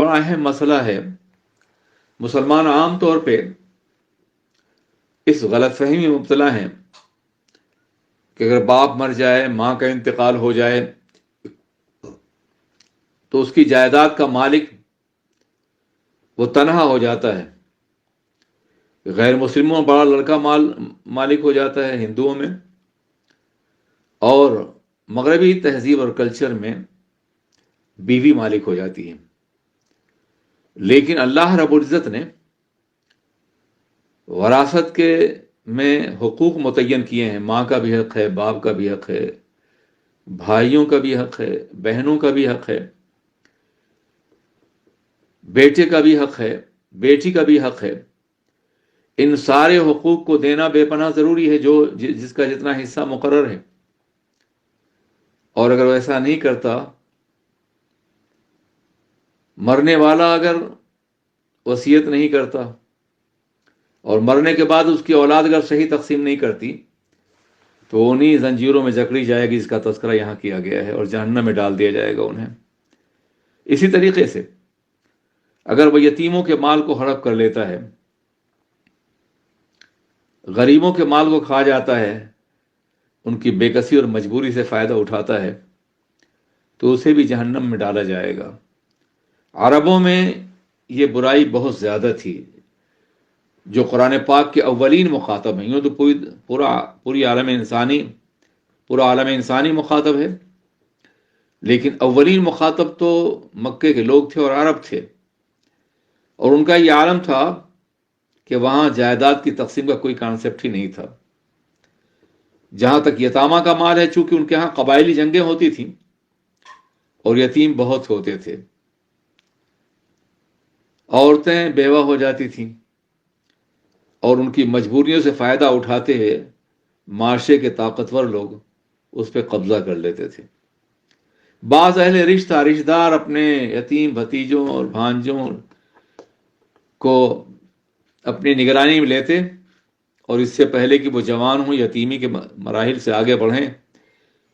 بڑا اہم مسئلہ ہے. مسلمان عام طور پہ اس غلط فہمی میں مبتلا ہیں کہ اگر باپ مر جائے، ماں کا انتقال ہو جائے، تو اس کی جائیداد کا مالک وہ تنہا ہو جاتا ہے. غیر مسلموں میں بڑا لڑکا مالک ہو جاتا ہے ہندوؤں میں، اور مغربی تہذیب اور کلچر میں بیوی مالک ہو جاتی ہے. لیکن اللہ رب العزت نے وراثت کے میں حقوق متعین کیے ہیں. ماں کا بھی حق ہے، باپ کا بھی حق ہے، بھائیوں کا بھی حق ہے، بہنوں کا بھی حق ہے، بیٹے کا بھی حق ہے، بیٹی کا بھی حق ہے. ان سارے حقوق کو دینا بے پناہ ضروری ہے، جس کا جتنا حصہ مقرر ہے. اور اگر وہ ایسا نہیں کرتا، مرنے والا اگر وصیت نہیں کرتا اور مرنے کے بعد اس کی اولاد اگر صحیح تقسیم نہیں کرتی، تو انہی زنجیروں میں جکڑی جائے گی جس کا تذکرہ یہاں کیا گیا ہے، اور جہنم میں ڈال دیا جائے گا انہیں. اسی طریقے سے اگر وہ یتیموں کے مال کو ہڑپ کر لیتا ہے، غریبوں کے مال کو کھا جاتا ہے، ان کی بے کسی اور مجبوری سے فائدہ اٹھاتا ہے، تو اسے بھی جہنم میں ڈالا جائے گا. عربوں میں یہ برائی بہت زیادہ تھی، جو قرآن پاک کے اولین مخاطب ہیں. یوں تو پورا عالم انسانی مخاطب ہے، لیکن اولین مخاطب تو مکے کے لوگ تھے اور عرب تھے. اور ان کا یہ عالم تھا کہ وہاں جائیداد کی تقسیم کا کوئی کانسیپٹ ہی نہیں تھا. جہاں تک یتامہ کا مال ہے، چونکہ ان کے ہاں قبائلی جنگیں ہوتی تھیں اور یتیم بہت ہوتے تھے، عورتیں بیوہ ہو جاتی تھیں، اور ان کی مجبوریوں سے فائدہ اٹھاتے ہوئے معاشرے کے طاقتور لوگ اس پہ قبضہ کر لیتے تھے. بعض اہل رشتہ دار اپنے یتیم بھتیجوں اور بھانجوں کو اپنی نگرانی میں لیتے، اور اس سے پہلے کہ وہ جوان ہوں، یتیمی کے مراحل سے آگے بڑھیں،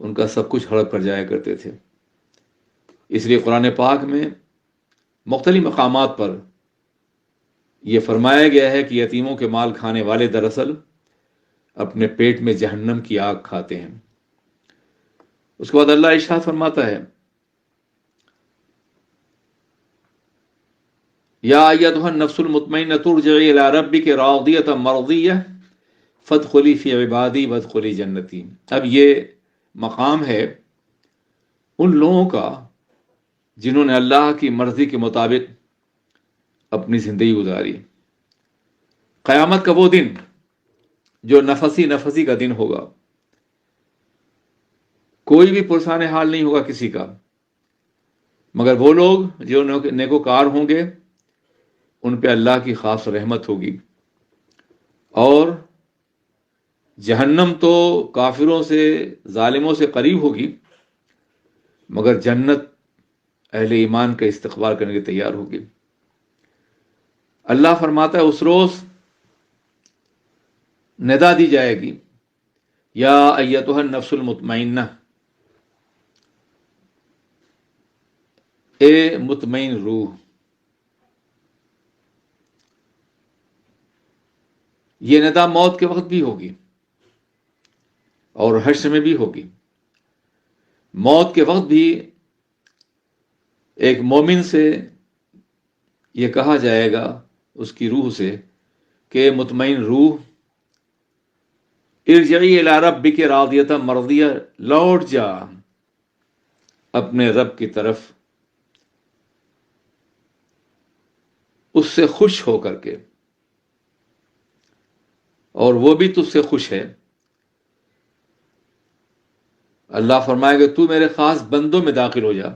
ان کا سب کچھ ہڑپ کر جایا کرتے تھے. اس لیے قرآن پاک میں مختلف مقامات پر یہ فرمایا گیا ہے کہ یتیموں کے مال کھانے والے دراصل اپنے پیٹ میں جہنم کی آگ کھاتے ہیں. اس کے بعد اللہ ارشاد فرماتا ہے، یا ایتھا النفس المطمئنۃ ارجعی الی ربک راضیۃ مرضیہ فادخلی فی عبادی وادخلی جنتی. اب یہ مقام ہے ان لوگوں کا جنہوں نے اللہ کی مرضی کے مطابق اپنی زندگی گزاری. قیامت کا وہ دن جو نفسی کا دن ہوگا، کوئی بھی پرسان حال نہیں ہوگا کسی کا، مگر وہ لوگ جو نیکوکار ہوں گے ان پہ اللہ کی خاص رحمت ہوگی. اور جہنم تو کافروں سے، ظالموں سے قریب ہوگی، مگر جنت اہل ایمان کا استقبال کرنے کے تیار ہوگی. اللہ فرماتا ہے اس روز ندا دی جائے گی، یا ایتھا النفس المطمئنہ، اے مطمئن روح. یہ ندا موت کے وقت بھی ہوگی اور حشر میں بھی ہوگی. موت کے وقت بھی ایک مومن سے یہ کہا جائے گا اس کی روح سے کہ مطمئن روح، ارجعی الی ربک راضیۃ مرضیہ، لوٹ جا اپنے رب کی طرف اس سے خوش ہو کر کے، اور وہ بھی تجھ سے خوش ہے. اللہ فرمائے گا تو میرے خاص بندوں میں داخل ہو جا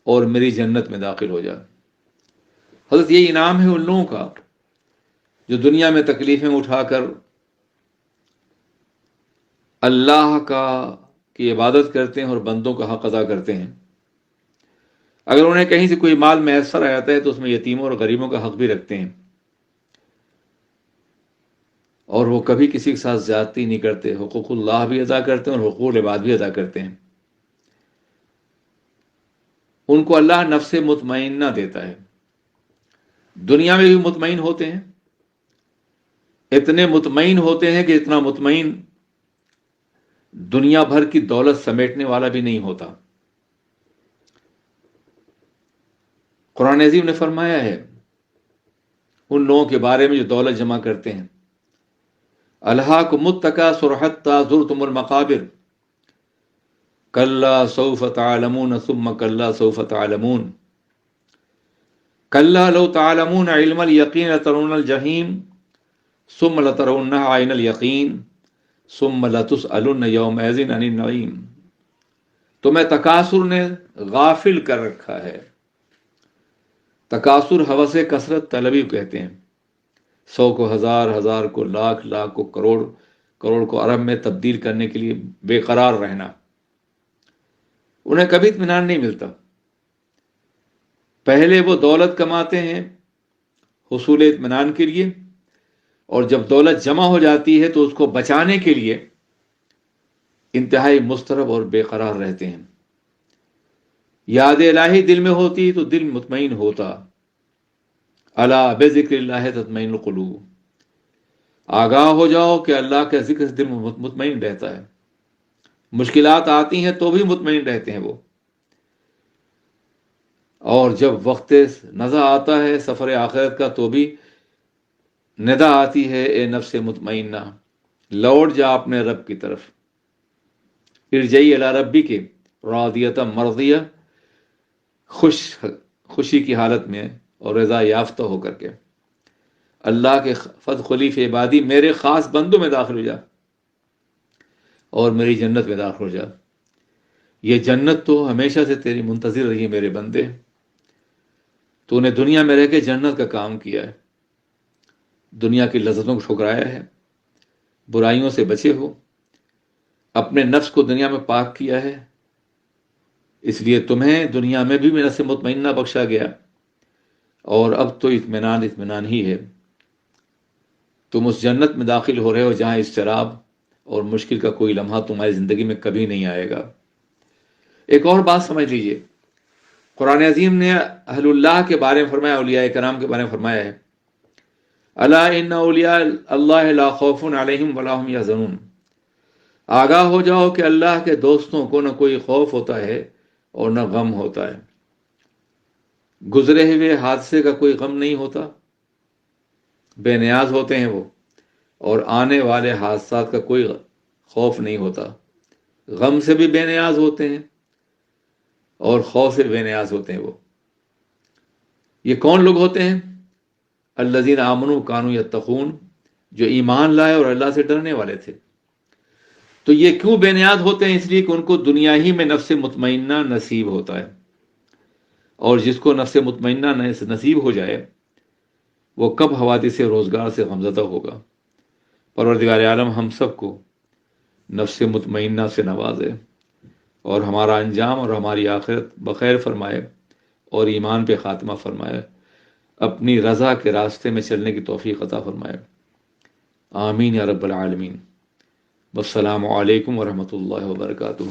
اور میری جنت میں داخل ہو جا. حضرت یہ انعام ہے ان لوگوں کا جو دنیا میں تکلیفیں اٹھا کر اللہ کی عبادت کرتے ہیں اور بندوں کا حق ادا کرتے ہیں. اگر انہیں کہیں سے کوئی مال میسر آ جاتا ہے تو اس میں یتیموں اور غریبوں کا حق بھی رکھتے ہیں، اور وہ کبھی کسی کے ساتھ زیادتی نہیں کرتے. حقوق اللہ بھی ادا کرتے ہیں اور حقوق العباد بھی ادا کرتے ہیں. ان کو اللہ نفس مطمئنہ دیتا ہے. دنیا میں بھی مطمئن ہوتے ہیں، اتنے مطمئن ہوتے ہیں کہ اتنا مطمئن دنیا بھر کی دولت سمیٹنے والا بھی نہیں ہوتا. قرآن عظیم نے فرمایا ہے ان لوگوں کے بارے میں جو دولت جمع کرتے ہیں، الہاکم التکاثر حتی زرتم المقابر کلا سوف تعلمون ثم کلا سوف تعلمون کلا لو تعلمون علم الیقین لترون الجحیم ثم لترونها عین الیقین ثم لتسألن یومئذ عن النعیم. تمہیں تکاثر نے غافل کر رکھا ہے. تکاثر ہوس کثرت طلبی کہتے ہیں. 100 کو ہزار، ہزار کو لاکھ، لاکھ کو کروڑ، کروڑ کو ارب میں تبدیل کرنے کے لیے بے قرار رہنا. انہیں کبھی اطمینان نہیں ملتا. پہلے وہ دولت کماتے ہیں حصول اطمینان کے لیے، اور جب دولت جمع ہو جاتی ہے تو اس کو بچانے کے لیے انتہائی مضطرب اور بے قرار رہتے ہیں. یاد الہی دل میں ہوتی تو دل مطمئن ہوتا. الا بذکر اللہ تطمئن القلوب. آگاہ ہو جاؤ کہ اللہ کا ذکر سے دل مطمئن رہتا ہے. مشکلات آتی ہیں تو بھی مطمئن رہتے ہیں وہ. اور جب وقت نزع آتا ہے سفر آخرت کا تو بھی ندا آتی ہے، اے نفس مطمئنہ لوٹ جا اپنے رب کی طرف. ارجعی الی ربک راضیۃ مرضیہ، خوشی کی حالت میں اور رضا یافتہ ہو کر کے. اللہ کے فدخلی فی عبادی، میرے خاص بندوں میں داخل ہو جا اور میری جنت میں داخل ہو جا. یہ جنت تو ہمیشہ سے تیری منتظر رہی ہے میرے بندے. تو نے دنیا میں رہ کے جنت کا کام کیا ہے، دنیا کی لذتوں کو ٹھکرایا ہے، برائیوں سے بچے ہو، اپنے نفس کو دنیا میں پاک کیا ہے. اس لیے تمہیں دنیا میں بھی نفس مطمئنہ بخشا گیا، اور اب تو اطمینان ہی ہے. تم اس جنت میں داخل ہو رہے ہو جہاں اضطراب اور مشکل کا کوئی لمحہ تمہاری زندگی میں کبھی نہیں آئے گا. ایک اور بات سمجھ لیجئے، قرآن عظیم نے اہل اللہ کے بارے میں فرمایا، اولیاء کرام کے بارے میں فرمایا ہے، الا ان اولیاء اللہ لا خوف علیہم ولا هم یحزنون. آگاہ ہو جاؤ کہ اللہ کے دوستوں کو نہ کوئی خوف ہوتا ہے اور نہ غم ہوتا ہے. گزرے ہوئے حادثے کا کوئی غم نہیں ہوتا، بے نیاز ہوتے ہیں وہ، اور آنے والے حادثات کا کوئی خوف نہیں ہوتا. غم سے بھی بے نیاز ہوتے ہیں اور خوف سے بے نیاز ہوتے ہیں وہ. یہ کون لوگ ہوتے ہیں؟ الذین آمنوا کانوا یتقون، جو ایمان لائے اور اللہ سے ڈرنے والے تھے. تو یہ کیوں بے نیاز ہوتے ہیں؟ اس لیے کہ ان کو دنیا ہی میں نفس مطمئنہ نصیب ہوتا ہے. اور جس کو نفس مطمئنہ نصیب ہو جائے وہ کب حوادث روزگار سے غمزدہ ہوگا. پروردگار عالم ہم سب کو نفس مطمئنہ سے نوازے اور ہمارا انجام اور ہماری آخرت بخیر فرمائے اور ایمان پہ خاتمہ فرمائے، اپنی رضا کے راستے میں چلنے کی توفیق عطا فرمائے. آمین یا رب العالمین. والسلام علیکم ورحمۃ اللہ وبرکاتہ.